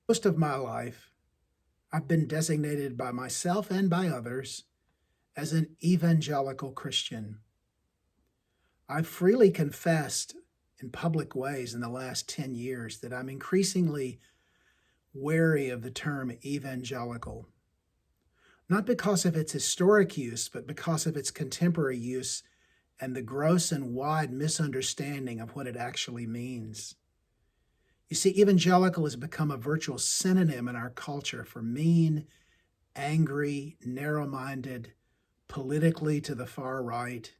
Most of my life, I've been designated by myself and by others as an evangelical Christian. I've freely confessed in public ways in the last 10 years that I'm increasingly wary of the term evangelical, not because of its historic use, but because of its contemporary use and the gross and wide misunderstanding of what it actually means. You see, evangelical has become a virtual synonym in our culture for mean, angry, narrow-minded, politically to the far right,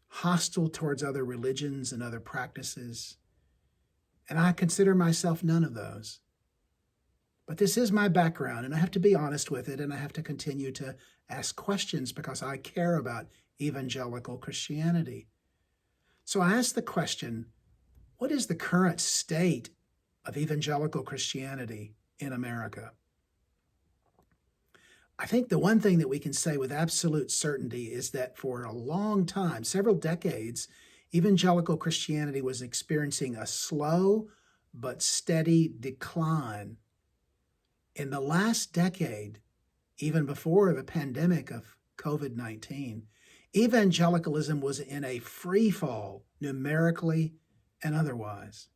hostile towards other religions and other practices. And I consider myself none of those. But this is my background, and I have to be honest with it, and I have to continue to ask questions because I care about evangelical Christianity. So I ask the question, what is the current state of evangelical Christianity in America? I think the one thing that we can say with absolute certainty is that for a long time, several decades, evangelical Christianity was experiencing a slow but steady decline. In the last decade, even before the pandemic of COVID-19, evangelicalism was in a free fall, numerically and otherwise.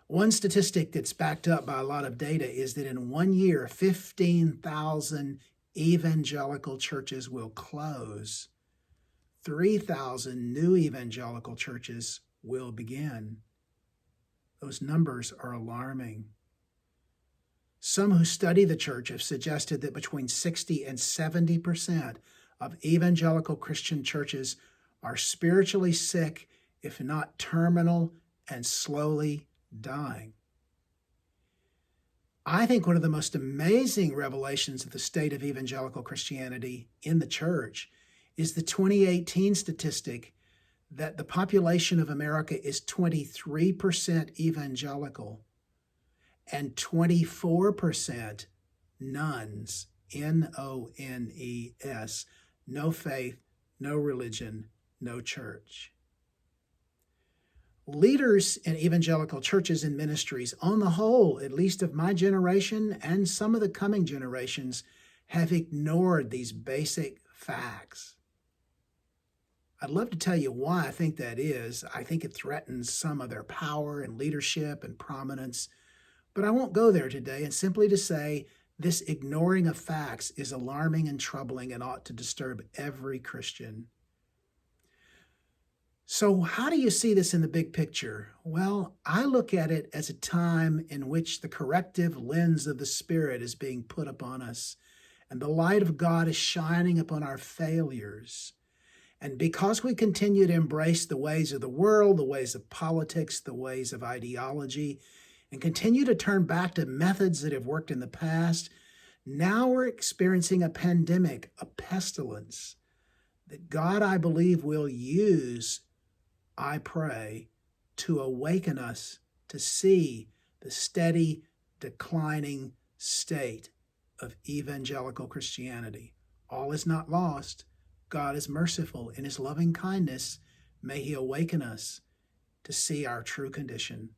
One statistic that's backed up by a lot of data is that in 1 year, 15,000 evangelical churches will close. 3,000 new evangelical churches will begin. Those numbers are alarming. Some who study the church have suggested that between 60 and 70% of evangelical Christian churches are spiritually sick, if not terminal, and slowly dying. I think one of the most amazing revelations of the state of evangelical Christianity in the church is the 2018 statistic that the population of America is 23% evangelical and 24% nones, N-O-N-E-S, no faith, no religion, no church. Leaders in evangelical churches and ministries, on the whole, at least of my generation and some of the coming generations, have ignored these basic facts. I'd love to tell you why I think that is. I think it threatens some of their power and leadership and prominence. But I won't go there today, and simply to say this ignoring of facts is alarming and troubling and ought to disturb every Christian. So how do you see this in the big picture? Well, I look at it as a time in which the corrective lens of the Spirit is being put upon us, and the light of God is shining upon our failures. And because we continue to embrace the ways of the world, the ways of politics, the ways of ideology, and continue to turn back to methods that have worked in the past, now we're experiencing a pandemic, a pestilence, that God, I believe, will use, I pray, to awaken us to see the steady, declining state of evangelical Christianity. All is not lost. God is merciful in his loving kindness. May he awaken us to see our true condition.